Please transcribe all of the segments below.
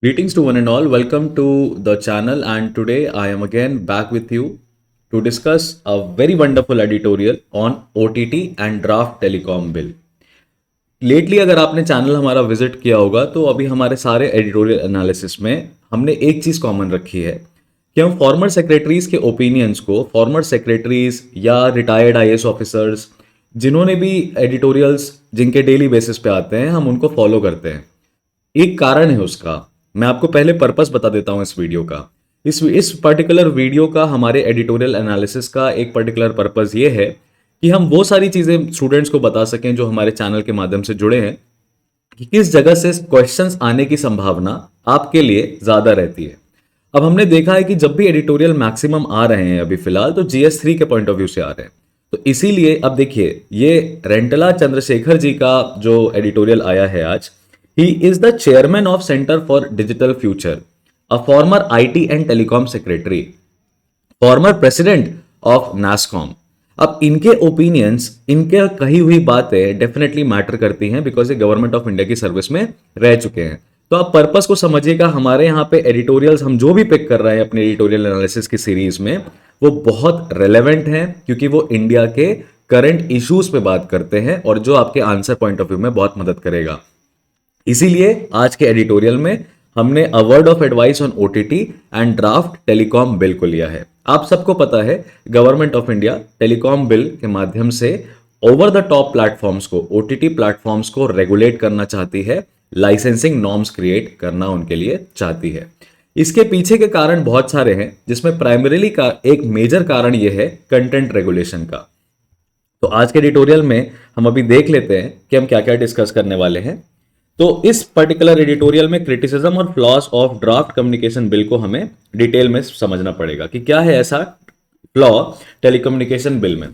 Greetings to one and all. Welcome to the channel, and today I am again back with you to discuss a very wonderful editorial on OTT and draft telecom bill. Lately अगर आपने channel हमारा visit किया होगा तो अभी हमारे सारे editorial analysis में हमने एक चीज़ कॉमन रखी है कि हम फॉर्मर सेक्रेटरीज के ओपिनियंस को, फॉर्मर सेक्रेटरीज या रिटायर्ड आईएएस ऑफिसर्स जिन्होंने भी एडिटोरियल्स जिनके डेली बेसिस पे आते हैं, हम उनको फॉलो करते हैं। एक कारण है उसका। मैं आपको पहले पर्पस बता देता हूं इस वीडियो का। इस पर्टिकुलर वीडियो का, हमारे एडिटोरियल एनालिसिस का एक पर्टिकुलर पर्पस ये है कि हम वो सारी चीजें स्टूडेंट्स को बता सकें जो हमारे चैनल के माध्यम से जुड़े हैं, कि किस जगह से क्वेश्चंस आने की संभावना आपके लिए ज्यादा रहती है। अब हमने देखा है कि जब भी एडिटोरियल मैक्सिमम आ रहे हैं अभी फिलहाल, तो GS3 के पॉइंट ऑफ व्यू से आ रहे हैं। तो इसीलिए अब देखिए, ये रेंटला चंद्रशेखर जी का जो एडिटोरियल आया है आज, he is the chairman of centre for digital future, a former IT and telecom secretary, former president of NASSCOM. अब इनके ओपिनियंस, इनके कही हुई बातें डेफिनेटली मैटर करती हैं, बिकॉज ये गवर्नमेंट ऑफ इंडिया की सर्विस में रह चुके हैं। तो आप पर्पस को समझिएगा। हमारे यहाँ पे एडिटोरियल्स हम जो भी पिक कर रहे हैं अपने एडिटोरियल एनालिसिस की सीरीज में, वो बहुत रेलेवेंट हैं, क्योंकि वो इंडिया के करंट इश्यूज पे बात करते हैं और जो आपके आंसर पॉइंट ऑफ व्यू में बहुत मदद करेगा। इसीलिए आज के एडिटोरियल में हमने a word of advice on OTT and draft telecom bill को लिया है। आप सबको पता है, government of India telecom bill के माध्यम से ओवर द टॉप प्लेटफॉर्म्स को, OTT प्लेटफॉर्म्स को रेगुलेट करना चाहती है, लाइसेंसिंग नॉर्म्स क्रिएट करना उनके लिए चाहती है। इसके पीछे के कारण बहुत सारे हैं, जिसमें प्राइमरीली का एक मेजर कारण यह है कंटेंट रेगुलेशन का। तो आज के एडिटोरियल में हम अभी देख लेते हैं कि हम क्या क्या डिस्कस करने वाले हैं। तो इस पर्टिकुलर एडिटोरियल में क्रिटिसिज्म और floss of draft communication bill को हमें डिटेल में समझना पड़ेगा कि क्या है ऐसा फ्लॉ टेलीकम्युनिकेशन बिल में।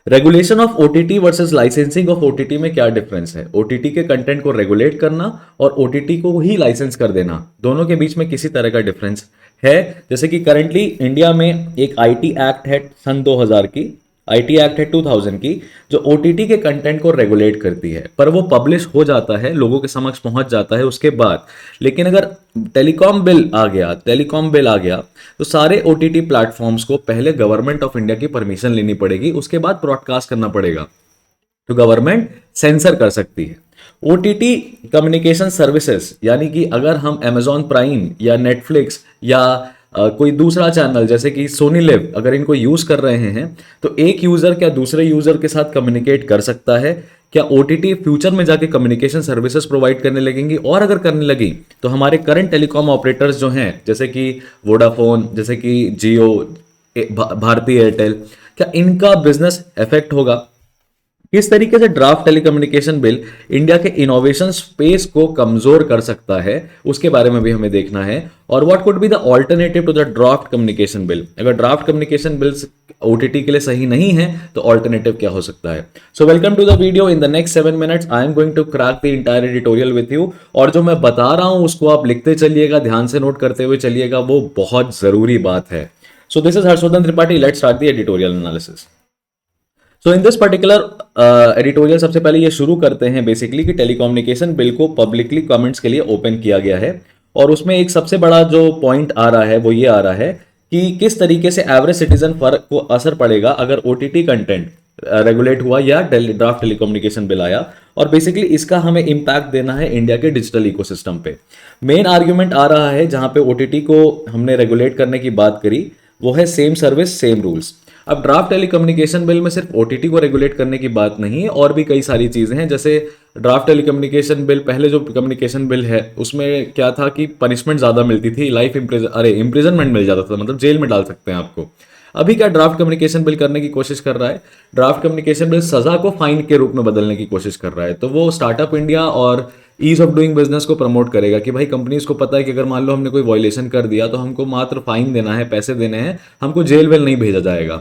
Regulation of OTT versus licensing of OTT में क्या डिफरेंस है? OTT के कंटेंट को रेगुलेट करना और OTT को ही लाइसेंस कर देना, दोनों के बीच में किसी तरह का डिफरेंस है? जैसे कि करंटली इंडिया में एक IT एक्ट है सन 2000 की, IT एक्ट है 2000 की, जो OTT के कंटेंट को रेगुलेट करती है, पर वो पब्लिश हो जाता है, लोगों के समक्ष पहुंच जाता है उसके बाद। लेकिन अगर टेलीकॉम बिल आ गया तो सारे OTT प्लेटफॉर्म्स को पहले गवर्नमेंट ऑफ इंडिया की परमिशन लेनी पड़ेगी, उसके बाद ब्रॉडकास्ट करना पड़ेगा, तो गवर्नमेंट सेंसर कर सकती है। OTT कम्युनिकेशन सर्विसेज, यानी कि अगर हम Amazon प्राइम या नेटफ्लिक्स या कोई दूसरा चैनल जैसे कि सोनी लिव, अगर इनको यूज कर रहे हैं, तो एक यूजर क्या दूसरे यूजर के साथ कम्युनिकेट कर सकता है? क्या OTT फ्यूचर में जाके कम्युनिकेशन सर्विसेज प्रोवाइड करने लगेंगी? और अगर करने लगी तो हमारे करंट टेलीकॉम ऑपरेटर्स जो हैं, जैसे कि वोडाफोन, जैसे कि जियो, भारती एयरटेल, क्या इनका बिजनेस इफेक्ट होगा? किस तरीके से ड्राफ्ट टेलीकम्युनिकेशन बिल इंडिया के इनोवेशन स्पेस को कमजोर कर सकता है, उसके बारे में भी हमें देखना है। और what could be the alternative to the draft communication bill? अगर ड्राफ्ट कम्युनिकेशन बिल OTT के लिए सही नहीं है तो ऑल्टरनेटिव क्या हो सकता है? So welcome to the video. In the next 7 minutes I am going to crack the entire editorial with you, और जो मैं बता रहा हूं उसको आप लिखते चलिएगा, ध्यान से नोट करते हुए चलिएगा, वो बहुत जरूरी बात है। So this is Harshvardhan Tripathi, let's start the editorial analysis. So in this particular editorial सबसे पहले ये शुरू करते हैं बेसिकली कि टेलीकम्युनिकेशन बिल को पब्लिकली कमेंट्स के लिए ओपन किया गया है, और उसमें एक सबसे बड़ा जो पॉइंट आ रहा है वो ये आ रहा है कि किस तरीके से एवरेज सिटीजन फर्क को असर पड़ेगा अगर OTT कंटेंट रेगुलेट हुआ या ड्राफ्ट टेलीकम्युनिकेशन बिल आया, और बेसिकली इसका हमें इम्पैक्ट देना है इंडिया के डिजिटल इकोसिस्टम पे। मेन आर्ग्यूमेंट आ रहा है जहां पे OTT को हमने रेगुलेट करने की बात करी, वो है सेम सर्विस सेम रूल्स। अब ड्राफ्ट टेलीकम्युनिकेशन बिल में सिर्फ OTT को रेगुलेट करने की बात नहीं है, और भी कई सारी चीजें हैं। जैसे ड्राफ्ट टेलीकम्युनिकेशन बिल, पहले जो कम्युनिकेशन बिल है उसमें क्या था कि पनिशमेंट ज्यादा मिलती थी, लाइफ इम्प्रिजनमेंट मिल जाता था, मतलब जेल में डाल सकते हैं आपको। अभी क्या ड्राफ्ट कम्युनिकेशन बिल करने की कोशिश कर रहा है? ड्राफ्ट कम्युनिकेशन बिल सजा को फाइन के रूप में बदलने की कोशिश कर रहा है। तो वो स्टार्टअप इंडिया और ईज ऑफ डूइंग बिजनेस को प्रमोट करेगा कि भाई कंपनीज को पता है कि अगर मान लो हमने कोई वायलेशन कर दिया तो हमको मात्र फाइन देना है, पैसे देने हैं, हमको जेल वेल नहीं भेजा जाएगा।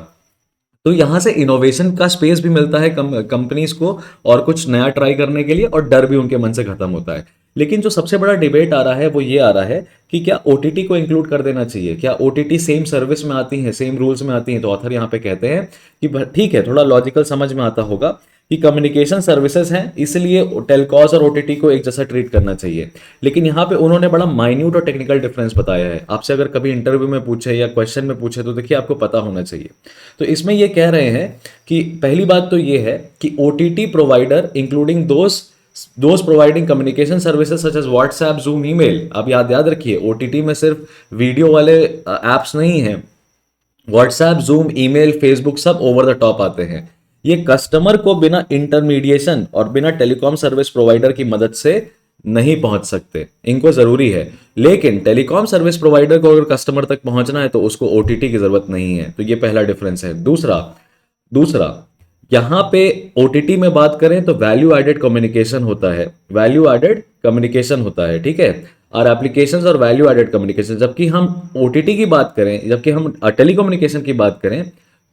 तो यहां से इनोवेशन का स्पेस भी मिलता है कंपनीज को, और कुछ नया ट्राई करने के लिए, और डर भी उनके मन से खत्म होता है। लेकिन जो सबसे बड़ा डिबेट आ रहा है वो ये आ रहा है कि क्या OTT को इंक्लूड कर देना चाहिए? क्या OTT सेम सर्विस में आती है, सेम रूल्स में आती है? तो ऑथर यहाँ पे कहते हैं कि ठीक है, थोड़ा लॉजिकल समझ में आता होगा, कि कम्युनिकेशन सर्विसेज हैं, इसलिए टेलकॉस और ओटीटी को एक जैसा ट्रीट करना चाहिए। लेकिन यहाँ पे उन्होंने बड़ा माइन्यूट और टेक्निकल डिफरेंस बताया है। आपसे अगर कभी इंटरव्यू में पूछे या क्वेश्चन में पूछे तो देखिए आपको पता होना चाहिए। तो इसमें ये कह रहे हैं कि पहली बात तो ये है कि OTT provider including those providing communication services such as WhatsApp, Zoom, email. आप याद रखिए, ओटीटी में सिर्फ वीडियो वाले एप्स नहीं हैं। व्हाट्सएप, जूम, ईमेल, फेसबुक सब ओवर द टॉप आते हैं। ये कस्टमर को बिना इंटरमीडिएशन और बिना टेलीकॉम सर्विस प्रोवाइडर की मदद से नहीं पहुंच सकते, इनको जरूरी है। लेकिन टेलीकॉम सर्विस प्रोवाइडर को अगर कस्टमर तक पहुंचना है तो उसको ओटीटी की जरूरत नहीं है। तो ये पहला डिफरेंस है। दूसरा यहां पे ओटीटी में बात करें तो वैल्यू एडेड कम्युनिकेशन होता है, वैल्यू एडेड कम्युनिकेशन होता है, ठीक है, और एप्लीकेशंस और वैल्यू एडेड कम्युनिकेशन। जबकि हम ओटीटी की बात करें, जबकि हम टेलीकम्युनिकेशन की बात करें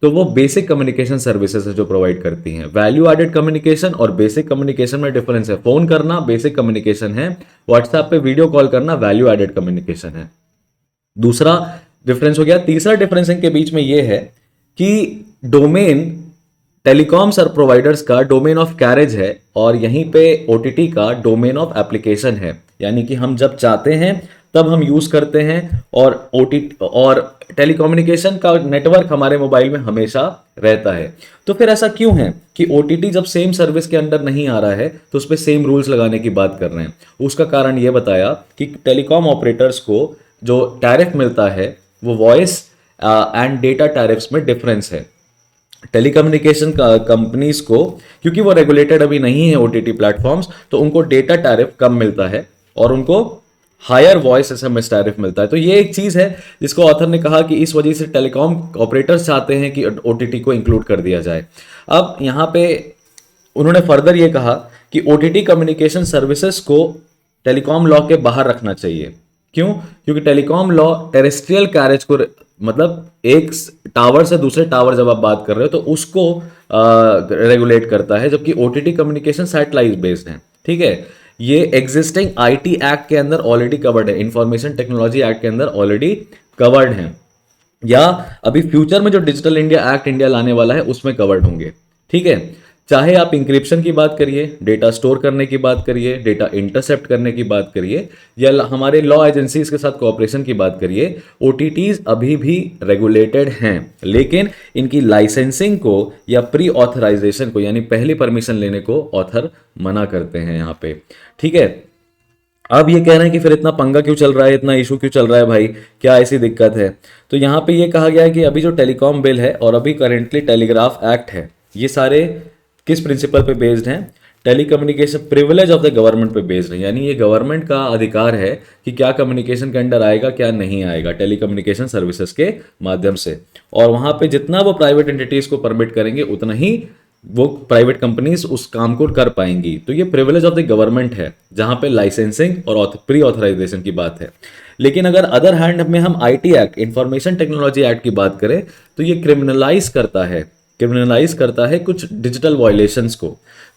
तो वो बेसिक कम्युनिकेशन सर्विसेज है जो प्रोवाइड करती हैं। वैल्यू एडेड कम्युनिकेशन और बेसिक कम्युनिकेशन में डिफरेंस है। फोन करना बेसिक कम्युनिकेशन है, व्हाट्सएप पे वीडियो कॉल करना वैल्यू एडेड कम्युनिकेशन है। दूसरा डिफरेंस हो गया। तीसरा डिफरेंस इनके बीच में ये है कि डोमेन टेलीकॉम सर प्रोवाइडर्स का डोमेन ऑफ कैरेज है और यहीं पे ओटीटी का डोमेन ऑफ एप्लीकेशन है। यानी कि हम जब चाहते हैं तब हम यूज करते हैं, और ओटीटी और टेलीकम्युनिकेशन का नेटवर्क हमारे मोबाइल में हमेशा रहता है। तो फिर ऐसा क्यों है कि ओटीटी जब सेम सर्विस के अंडर नहीं आ रहा है तो उस पर सेम रूल्स लगाने की बात कर रहे हैं? उसका कारण ये बताया कि टेलीकॉम ऑपरेटर्स को जो टैरिफ मिलता है वो वॉइस एंड डेटा टैरिफ्स में डिफरेंस है। टेलीकम्युनिकेशन कंपनीज को, क्योंकि वो रेगुलेटेड अभी नहीं है ओटीटी प्लेटफॉर्म्स, तो उनको डेटा टैरिफ कम मिलता है और उनको हायर वॉइस एसएमएस टैरिफ मिलता है। तो ये एक चीज है जिसको ऑथर ने कहा कि इस वजह से टेलीकॉम ऑपरेटर्स चाहते हैं कि ओटीटी को इंक्लूड कर दिया जाए। अब यहाँ पे उन्होंने फर्दर ये कहा कि ओटीटी कम्युनिकेशन सर्विसेज को टेलीकॉम लॉ के बाहर रखना चाहिए। क्यों? क्योंकि टेलीकॉम लॉ टेरेस्ट्रियल कैरेज को, मतलब एक टावर से दूसरे टावर जब आप बात कर रहे हो तो उसको रेगुलेट करता है, जबकि ओटीटी कम्युनिकेशन सैटेलाइट बेस्ड है, ठीक है। ये एग्जिस्टिंग आईटी एक्ट के अंदर ऑलरेडी कवर्ड है, इंफॉर्मेशन टेक्नोलॉजी एक्ट के अंदर ऑलरेडी कवर्ड है, या अभी फ्यूचर में जो डिजिटल इंडिया एक्ट इंडिया लाने वाला है उसमें कवर्ड होंगे, ठीक है। चाहे आप इंक्रिप्शन की बात करिए, डेटा स्टोर करने की बात करिए, डेटा इंटरसेप्ट करने की बात करिए, या हमारे लॉ एजेंसीज के साथ कोऑपरेशन की बात करिए, ओटीटीज अभी भी रेगुलेटेड हैं। लेकिन इनकी लाइसेंसिंग को या प्री ऑथराइजेशन को, यानी पहली परमिशन लेने को ऑथर मना करते हैं यहाँ पे, ठीक है। अब ये कह रहे हैं कि फिर इतना पंगा क्यों चल रहा है, इतना इशू क्यों चल रहा है भाई, क्या ऐसी दिक्कत है? तो यहाँ पे ये कहा गया है कि अभी जो टेलीकॉम बिल है और अभी करेंटली टेलीग्राफ एक्ट है, ये सारे किस प्रिंसिपल पे बेस्ड हैं? Telecommunication privilege of the government पे बेस्ड है। यानी ये गवर्नमेंट का अधिकार है कि क्या कम्युनिकेशन के अंडर आएगा, क्या नहीं आएगा टेलीकम्युनिकेशन सर्विसेज के माध्यम से। और वहां पे जितना वो प्राइवेट एंटिटीज को परमिट करेंगे उतना ही वो प्राइवेट कंपनीज उस काम को कर पाएंगी। तो ये प्रिविलेज ऑफ द गवर्नमेंट है जहां पे लाइसेंसिंग और प्री ऑथराइजेशन की बात है। लेकिन अगर अदर हैंड में हम IT act, information technology act की बात करें तो ये क्रिमिनलाइज करता है कुछ डिजिटल वायलेशंस को।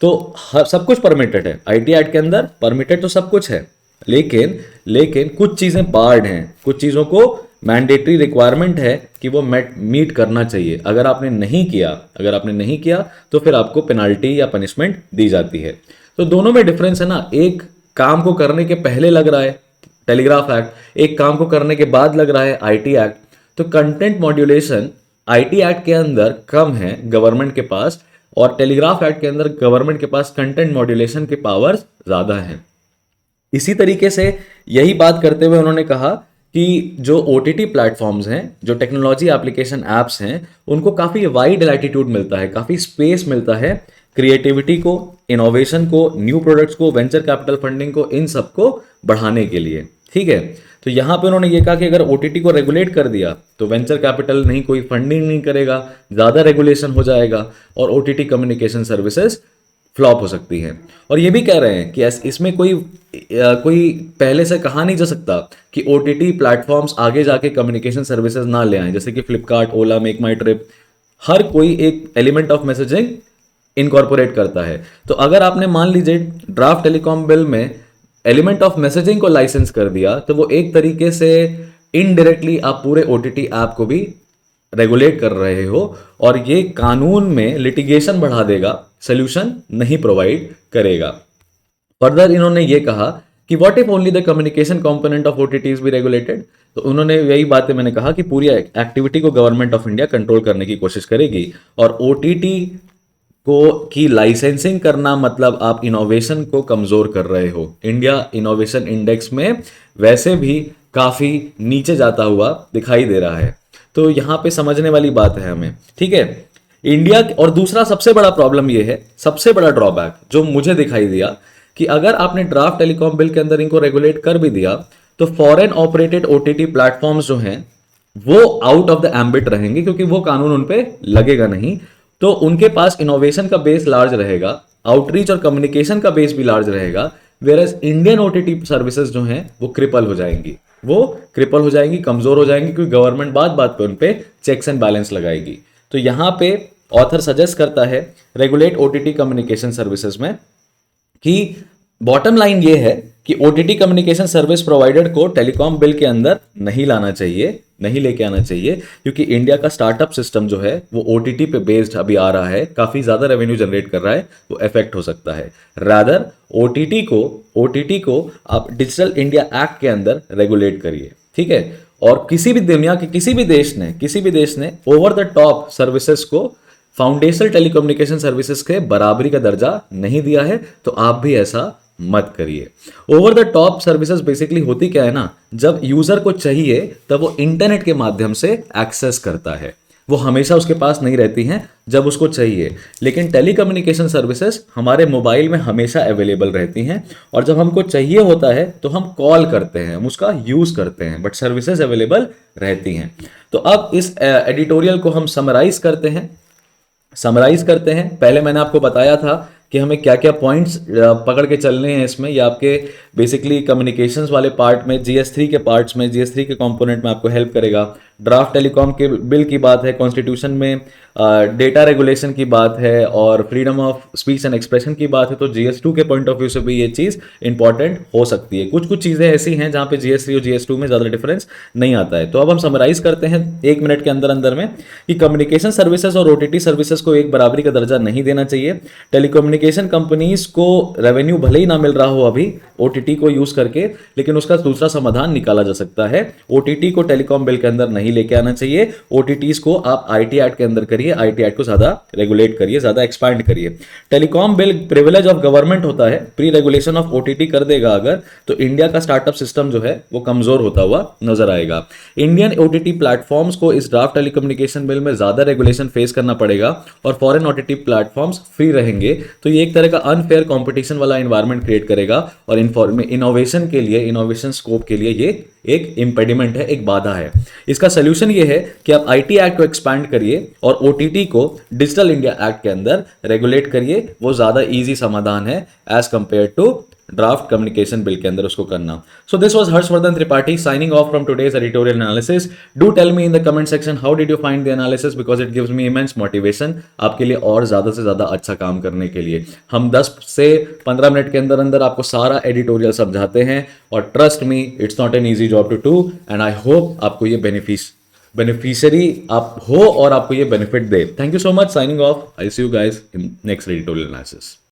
तो सब कुछ परमिटेड है आईटी एक्ट के अंदर, परमिटेड तो सब कुछ है, लेकिन कुछ चीजें बार्ड हैं, कुछ चीजों को मैंडेटरी रिक्वायरमेंट है कि वो मीट करना चाहिए। अगर आपने नहीं किया तो फिर आपको पेनाल्टी या पनिशमेंट दी जाती है। तो दोनों में डिफरेंस है ना, एक काम को करने के पहले लग रहा है टेलीग्राफ एक्ट, एक काम को करने के बाद लग रहा है आईटी एक्ट। तो कंटेंट मॉड्यूलेशन आईटी एक्ट के अंदर कम है गवर्नमेंट के पास, और टेलीग्राफ एक्ट के अंदर गवर्नमेंट के पास कंटेंट मॉड्यूलेशन के पावर्स ज्यादा हैं। इसी तरीके से यही बात करते हुए उन्होंने कहा कि जो ओटीटी प्लेटफॉर्म्स हैं, जो टेक्नोलॉजी एप्लीकेशन एप्स हैं, उनको काफ़ी वाइड लैटिट्यूड मिलता है, काफ़ी स्पेस मिलता है क्रिएटिविटी को, इनोवेशन को, न्यू प्रोडक्ट्स को, वेंचर कैपिटल फंडिंग को, इन सबको बढ़ाने के लिए, ठीक है। तो यहाँ पे उन्होंने ये कहा कि अगर ओटीटी को रेगुलेट कर दिया तो वेंचर कैपिटल नहीं, कोई फंडिंग नहीं करेगा, ज़्यादा रेगुलेशन हो जाएगा और ओटीटी कम्युनिकेशन सर्विसेज फ्लॉप हो सकती है। और ये भी कह रहे हैं कि इसमें कोई पहले से कहा नहीं जा सकता कि ओटीटी प्लेटफॉर्म्स आगे जाके कम्युनिकेशन सर्विसेज ना ले आए, जैसे कि फ्लिपकार्ट, ओला, मेक माई ट्रिप, हर कोई एक एलिमेंट ऑफ मैसेजिंग इनकॉर्पोरेट करता है। तो अगर आपने मान लीजिए ड्राफ्ट टेलीकॉम बिल में एलिमेंट ऑफ मैसेजिंग को लाइसेंस कर दिया तो वो एक तरीके से इनडायरेक्टली आप पूरे ओटीटी ऐप को भी रेगुलेट कर रहे हो और ये कानून में लिटिगेशन बढ़ा देगा, सोल्यूशन नहीं प्रोवाइड करेगा। फर्दर इन्होंने ये कहा कि what if only the communication component of OTTs be regulated. तो उन्होंने यही बातें मैंने कहा कि पूरी एक्टिविटी को गवर्नमेंट ऑफ इंडिया कंट्रोल करने की कोशिश करेगी और ओटीटी को की लाइसेंसिंग करना मतलब आप इनोवेशन को कमजोर कर रहे हो। इंडिया इनोवेशन इंडेक्स में वैसे भी काफी नीचे जाता हुआ दिखाई दे रहा है। तो यहां पे समझने वाली बात है हमें, ठीक है। इंडिया और दूसरा सबसे बड़ा प्रॉब्लम यह है, सबसे बड़ा ड्रॉबैक जो मुझे दिखाई दिया कि अगर आपने ड्राफ्ट टेलीकॉम बिल के अंदर इनको रेगुलेट कर भी दिया तो फॉरेन ऑपरेटेड ओटीटी प्लेटफॉर्म्स जो हैं वो आउट ऑफ द एम्बिट रहेंगे, क्योंकि वो कानून उन पे लगेगा नहीं। तो उनके पास इनोवेशन का बेस लार्ज रहेगा, आउटरीच और कम्युनिकेशन का बेस भी लार्ज रहेगा, वेरस इंडियन ओटीटी सर्विसेज जो हैं वो क्रिपल हो जाएंगी, कमजोर हो जाएंगी, क्योंकि गवर्नमेंट बात बात पे उन पे चेक्स एंड बैलेंस लगाएगी। तो यहां पे ऑथर सजेस्ट करता है रेगुलेट ओटीटी कम्युनिकेशन सर्विसेज में कि बॉटम लाइन ये है कि ओटीटी कम्युनिकेशन सर्विस प्रोवाइडर को टेलीकॉम बिल के अंदर नहीं लाना चाहिए, नहीं लेके आना चाहिए, क्योंकि इंडिया का स्टार्टअप सिस्टम जो है वो ओटीटी पे बेस्ड अभी आ रहा है, काफी ज्यादा रेवेन्यू जनरेट कर रहा है, वो इफेक्ट हो सकता है। रादर ओटीटी को आप डिजिटल इंडिया एक्ट के अंदर रेगुलेट करिए, ठीक है। और किसी भी दुनिया के किसी भी देश ने ओवर द टॉप सर्विसेज को फाउंडेशनल टेलीकम्युनिकेशन सर्विसेज के बराबरी का दर्जा नहीं दिया है, तो आप भी ऐसा मत करिए। Over the top services basically होती क्या है ना, जब यूजर को चाहिए तब वो इंटरनेट के माध्यम से एक्सेस करता है, वो हमेशा उसके पास नहीं रहती हैं जब उसको चाहिए। लेकिन टेलीकम्युनिकेशन सर्विसेज हमारे मोबाइल में हमेशा अवेलेबल रहती हैं, और जब हमको चाहिए होता है तो हम कॉल करते हैं, हम उसका यूज करते हैं, बट सर्विसेज अवेलेबल रहती हैं। तो अब इस एडिटोरियल को हम समराइज करते हैं। पहले मैंने आपको बताया था कि हमें क्या क्या पॉइंट्स पकड़ के चलने हैं इसमें। ये आपके बेसिकली कम्युनिकेशंस वाले पार्ट में, जीएस3 के पार्ट्स में, जीएस3 के कंपोनेंट में आपको हेल्प करेगा। ड्राफ्ट टेलीकॉम के बिल की बात है, कॉन्स्टिट्यूशन में डेटा रेगुलेशन की बात है, और freedom of speech and expression की बात है, तो जीएस2 के पॉइंट ऑफ व्यू से भी ये चीज़ इंपॉर्टेंट हो सकती है। कुछ चीज़ें ऐसी हैं जहाँ पे जीएस3 और जीएस2 में ज़्यादा डिफरेंस नहीं आता है। तो अब हम समराइज करते हैं 1 मिनट के अंदर में कि कम्युनिकेशन सर्विसेज और ओटीटी सर्विसेज को एक बराबरी का दर्जा नहीं देना चाहिए। टेलीकम्युनिकेशन कंपनीज को रेवेन्यू भले ही ना मिल रहा हो अभी ओटीटी को यूज करके, लेकिन उसका दूसरा समाधान निकाला जा सकता है। ओटीटी को टेलीकॉम बिल के अंदर नहीं लेके आना चाहिए, ओटीटीज को आप आईटी एक्ट के अंदर करिए, आईटी एक्ट को ज्यादा रेगुलेट करिए, ज्यादा एक्सपैंड करिए। Telecom bill privilege of government होता है, प्री रेगुलेशन ऑफ ओटीटी कर देगा अगर, तो इंडिया का स्टार्टअप सिस्टम जो है वो कमजोर होता हुआ नजर आएगा। इंडियन ओटीटी प्लेटफॉर्म्स को इस ड्राफ्ट टेलीकम्युनिकेशन बिल में ज्यादा रेगुलेशन फेस करना पड़ेगा और फॉरेन ओटीटी प्लेटफॉर्म्स फ्री रहेंगे, तो ये एक तरह का अनफेयर कंपटीशन वाला एनवायरनमेंट क्रिएट करेगा और इनोवेशन के लिए, इनोवेशन स्कोप के लिए ये एक इंपेडिमेंट है, एक बाधा है। इसका सोल्यूशन ये है कि आप आईटी एक्ट को एक्सपैंड करिए और ओटीटी को डिजिटल इंडिया एक्ट के अंदर रेगुलेट करिए, वो ज्यादा इजी समाधान है as compare to draft communication bill के अंदर उसको करना। So this was Harshvardhan Tripathi signing off from today's editorial analysis. Do tell me in the comment section how did you find the analysis, because it gives me immense motivation आपके लिए और ज्यादा से ज्यादा अच्छा काम करने के लिए। हम 10 से 15 मिनट के अंदर अंदर आपको सारा एडिटोरियल समझाते हैं, और trust me it's not an easy job to do, and I hope आपको ये बेनिफिशियरी आप हो और आपको ये बेनिफिट दे। Thank you so much, signing off. I see you guys in next editorial analysis.